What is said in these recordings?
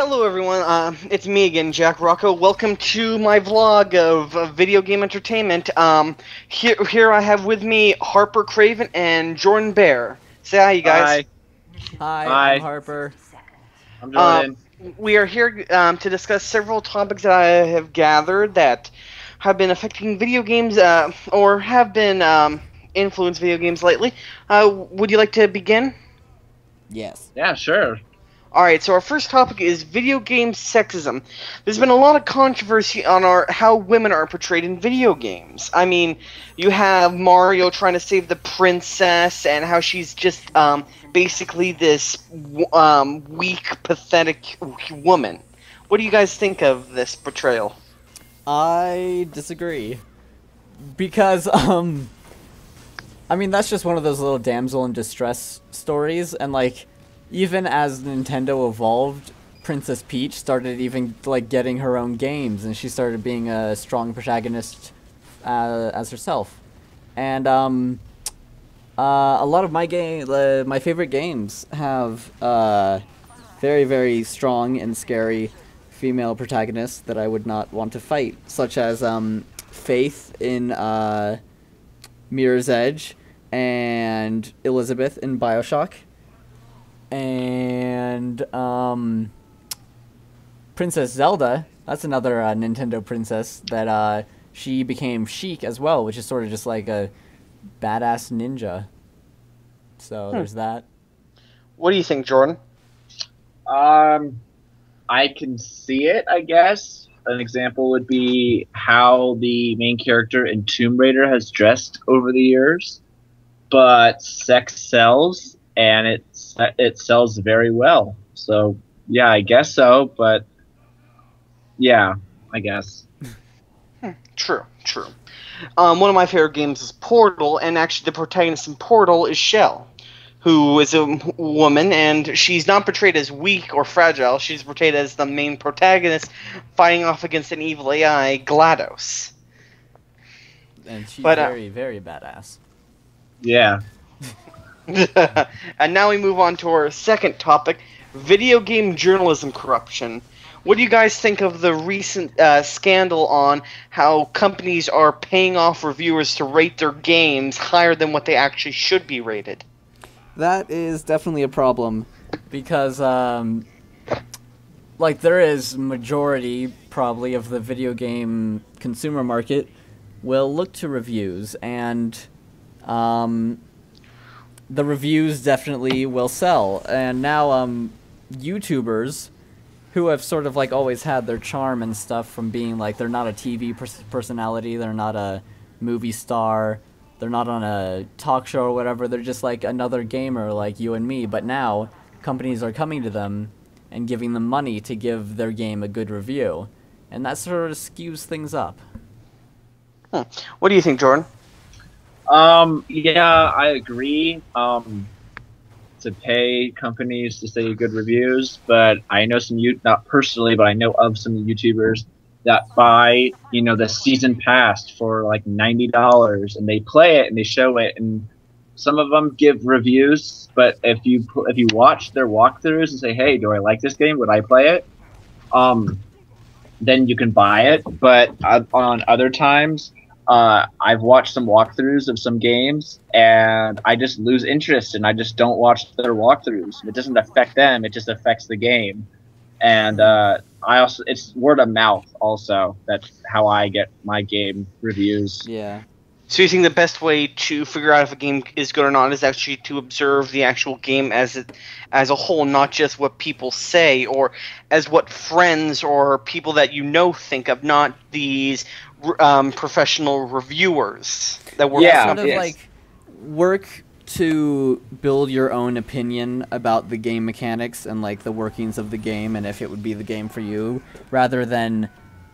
Hello everyone, it's me again, Jack Rocco. Welcome to my vlog of video game entertainment. Here I have with me Harper Craven and Jordan Bear. Say hi, you guys. Hi. Hi, I'm Hi. Harper. I'm Um, Jordan. we are here to discuss several topics that I have gathered that have been affecting video games, or have been influenced video games lately. Would you like to begin? Yes. Yeah, sure. Alright, so our first topic is video game sexism. There's been a lot of controversy on how women are portrayed in video games. I mean, you have Mario trying to save the princess, and how she's just, basically this, weak, pathetic woman. What do you guys think of this portrayal? I disagree. Because, I mean, that's just one of those little damsel in distress stories, and, like, even as Nintendo evolved, Princess Peach started even, like, getting her own games, and she started being a strong protagonist as herself. And, a lot of my favorite games have, very, very strong and scary female protagonists that I would not want to fight, such as, Faith in, Mirror's Edge, and Elizabeth in BioShock, and Princess Zelda. That's another Nintendo princess that she became Sheik as well, which is sort of just like a badass ninja. So there's that. What do you think, Jordan? Um, I can see it, I guess. An example would be how the main character in Tomb Raider has dressed over the years. But sex sells, and it sells very well. So, yeah, I guess so, but yeah, I guess. True, true. One of my favorite games is Portal, and actually the protagonist in Portal is Shell, who is a woman, and she's not portrayed as weak or fragile. She's portrayed as the main protagonist fighting off against an evil AI, GLaDOS. And she's But, very, very badass. Yeah. and now we move on to our second topic, video game journalism corruption. What do you guys think of the recent scandal on how companies are paying off reviewers to rate their games higher than what they actually should be rated? That is definitely a problem, because like, there is majority probably of the video game consumer market will look to reviews, and the reviews definitely will sell. And now YouTubers, who have sort of like always had their charm and stuff from being like, they're not a TV personality, they're not a movie star, they're not on a talk show or whatever, they're just like another gamer like you and me. But now companies are coming to them and giving them money to give their game a good review, and that sort of skews things up. What do you think, Jordan? Yeah, I agree. To pay companies to say good reviews, but I know not personally, but I know of some YouTubers that buy, the season pass for like $90, and they play it and they show it, and some of them give reviews. But if you watch their walkthroughs and say, "Hey, do I like this game? Would I play it?" Then you can buy it. But on other times, I've watched some walkthroughs of some games, and I just lose interest, and I just don't watch their walkthroughs. It doesn't affect them; it just affects the game. And it's word of mouth also. That's how I get my game reviews. Yeah. So you think the best way to figure out if a game is good or not is actually to observe the actual game as a whole, not just what people say, or as what friends or people that you know think of, not these professional reviewers that work. Yeah, Sort of yes. like work to build your own opinion about the game mechanics and like the workings of the game, and if it would be the game for you, rather than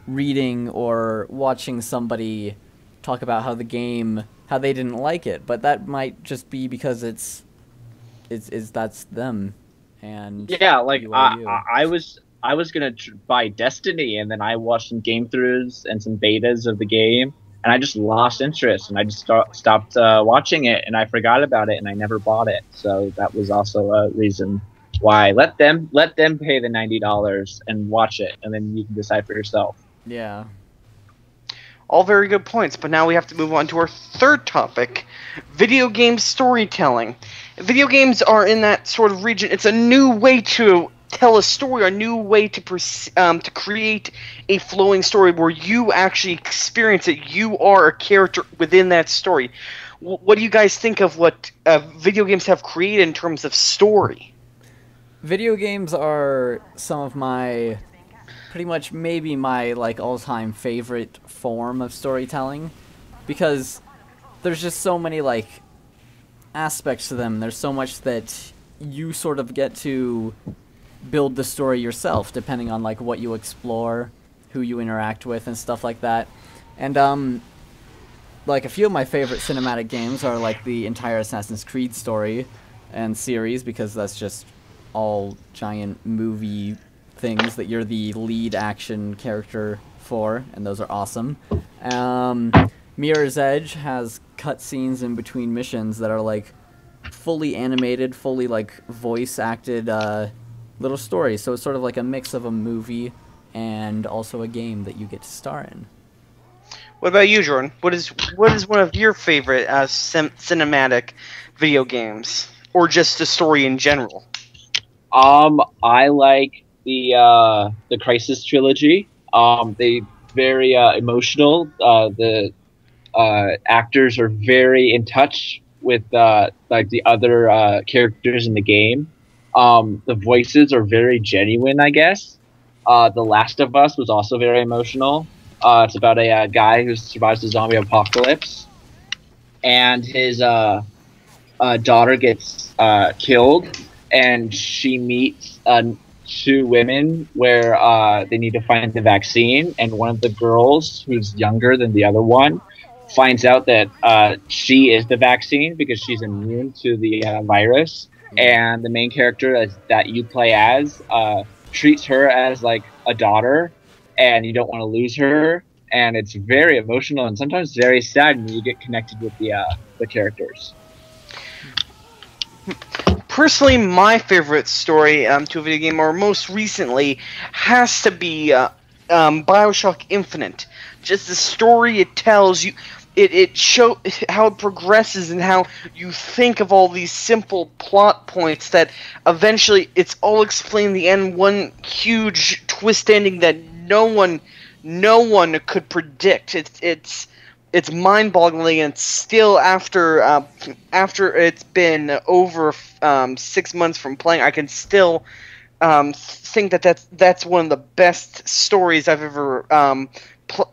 reading or watching somebody talk about how they didn't like it. But that might just be because that's them, and Yeah, like you are you. I was gonna buy Destiny, and then I watched some game throughs and some betas of the game, and I just lost interest, and I just stopped watching it, and I forgot about it, and I never bought it. So that was also a reason. Why? Let them pay the $90 and watch it, and then you can decide for yourself. Yeah. All very good points, but now we have to move on to our third topic, video game storytelling. Video games are in that sort of region. It's a new way to tell a story, a new way to create a flowing story where you actually experience it. You are a character within that story. What do you guys think of what video games have created in terms of story? Video games are some of my, pretty much maybe my like all-time favorite form of storytelling, because there's just so many like aspects to them. There's so much that you sort of get to build the story yourself, depending on like what you explore, who you interact with, and stuff like that. And like a few of my favorite cinematic games are like the entire Assassin's Creed story and series, because that's just all giant movie things that you're the lead action character for, and those are awesome. Mirror's Edge has cutscenes in between missions that are like fully animated, fully like voice acted little stories, so it's sort of like a mix of a movie and also a game that you get to star in. What about you, Jordan? What is one of your favorite cinematic video games, or just the story in general? I like the Crysis trilogy. They very emotional. The actors are very in touch with like the other characters in the game. The voices are very genuine, I guess. The Last of Us was also very emotional. It's about a guy who survives the zombie apocalypse, and his daughter gets killed, and she meets two women where they need to find the vaccine, and one of the girls, who's younger than the other one, finds out that she is the vaccine because she's immune to the virus, and the main character that you play as treats her as like a daughter, and you don't want to lose her, and it's very emotional and sometimes very sad when you get connected with the characters. Personally, my favorite story to a video game, or most recently, has to be BioShock Infinite. Just the story it tells you, it shows how it progresses and how you think of all these simple plot points that eventually it's all explained in the end. One huge twist ending that no one could predict. It's mind-boggling, and still after it's been over 6 months from playing, I can still think that's one of the best stories I've ever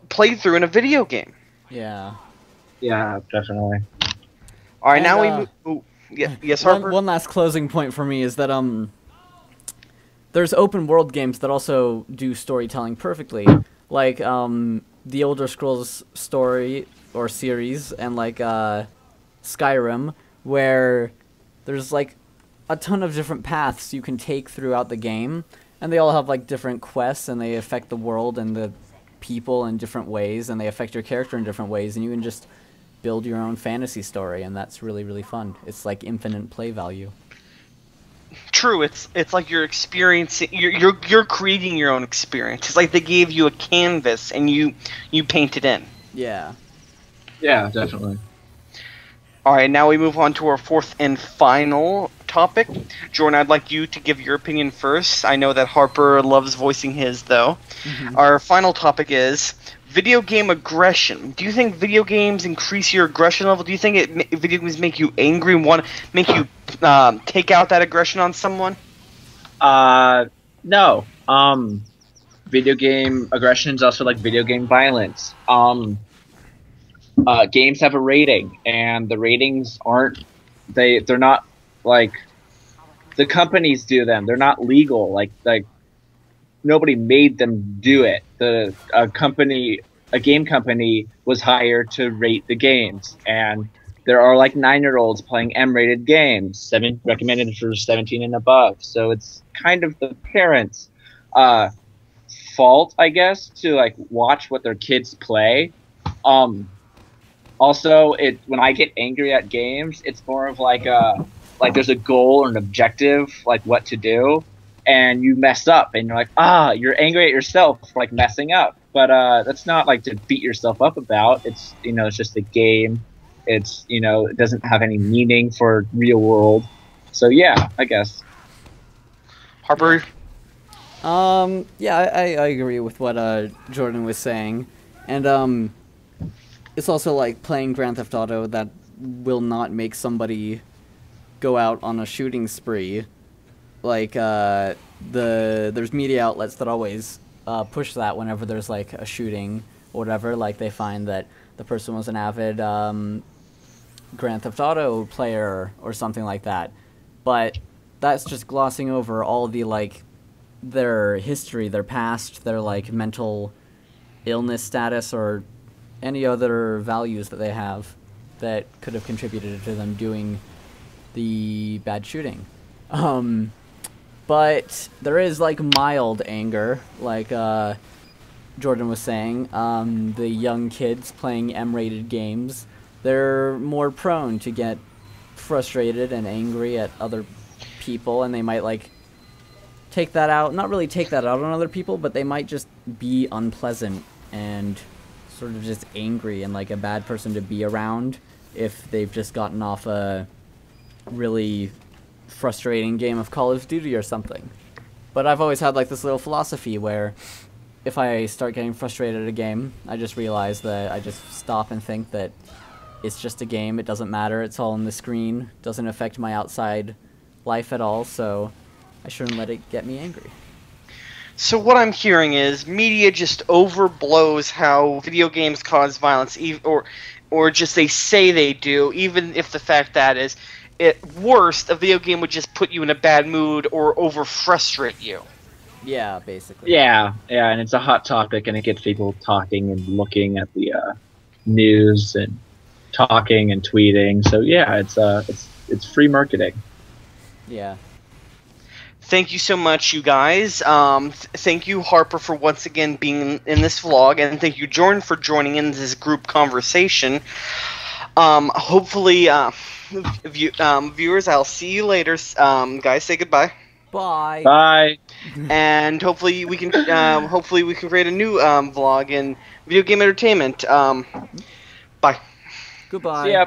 played through in a video game. Yeah. Yeah, definitely. All right, And, now we move. Oh, yeah, yes, Harper. One last closing point for me is that there's open world games that also do storytelling perfectly, like the Elder Scrolls story or series, and like Skyrim, where there's like a ton of different paths you can take throughout the game, and they all have like different quests, and they affect the world and the people in different ways, and they affect your character in different ways, and you can just build your own fantasy story, and that's really, really fun. It's like infinite play value. True, it's like you're experiencing, you're creating your own experience. It's like they gave you a canvas and you paint it in. Yeah. Yeah, definitely. All right, now we move on to our fourth and final topic. Jordan, I'd like you to give your opinion first. I know that Harper loves voicing his, though. Mm-hmm. Our final topic is video game aggression. Do you think video games increase your aggression level? Do you think video games make you angry and want to make you take out that aggression on someone? No. Video game aggression is also like video game violence. Games have a rating, and the ratings they're not like the companies do them. They're not legal. Like nobody made them do it. A game company was hired to rate the games, and there are like 9-year-olds playing M-rated games, recommended for 17 and above. So it's kind of the parents' fault, I guess, to like watch what their kids play. Also, when I get angry at games, it's more of like like there's a goal or an objective, like what to do, and you mess up, and you're like, you're angry at yourself for like messing up. But that's not like to beat yourself up about. It's it's just a game. It's it doesn't have any meaning for real world. So yeah, I guess. Harper. Yeah, I agree with what Jordan was saying, and it's also like playing Grand Theft Auto that will not make somebody go out on a shooting spree. Like there's media outlets that always push that whenever there's like a shooting or whatever. Like they find that the person was an avid Grand Theft Auto player or something like that, but that's just glossing over all the like their history, their past, their like mental illness status, or any other values that they have that could have contributed to them doing the bad shooting. But there is like mild anger, like Jordan was saying. The young kids playing M-rated games, they're more prone to get frustrated and angry at other people, and they might like take that out, not really take that out on other people, but they might just be unpleasant and sort of just angry and like a bad person to be around if they've just gotten off a really frustrating game of Call of Duty or something. But I've always had like this little philosophy where if I start getting frustrated at a game, I just realize that I just stop and think that it's just a game, it doesn't matter, it's all on the screen, doesn't affect my outside life at all, so I shouldn't let it get me angry. So what I'm hearing is media just overblows how video games cause violence, or just they say they do, even if the fact that is, at worst, a video game would just put you in a bad mood or over-frustrate you. Yeah, basically. Yeah, and it's a hot topic, and it gets people talking and looking at the news and talking and tweeting. So yeah, it's free marketing. Yeah. Thank you so much, you guys. Thank you, Harper, for once again being in this vlog, and thank you, Jordan, for joining in this group conversation. Hopefully, viewers, I'll see you later. Guys, say goodbye. Bye. Bye. And hopefully we can create a new vlog in video game entertainment. Bye. Goodbye. See ya.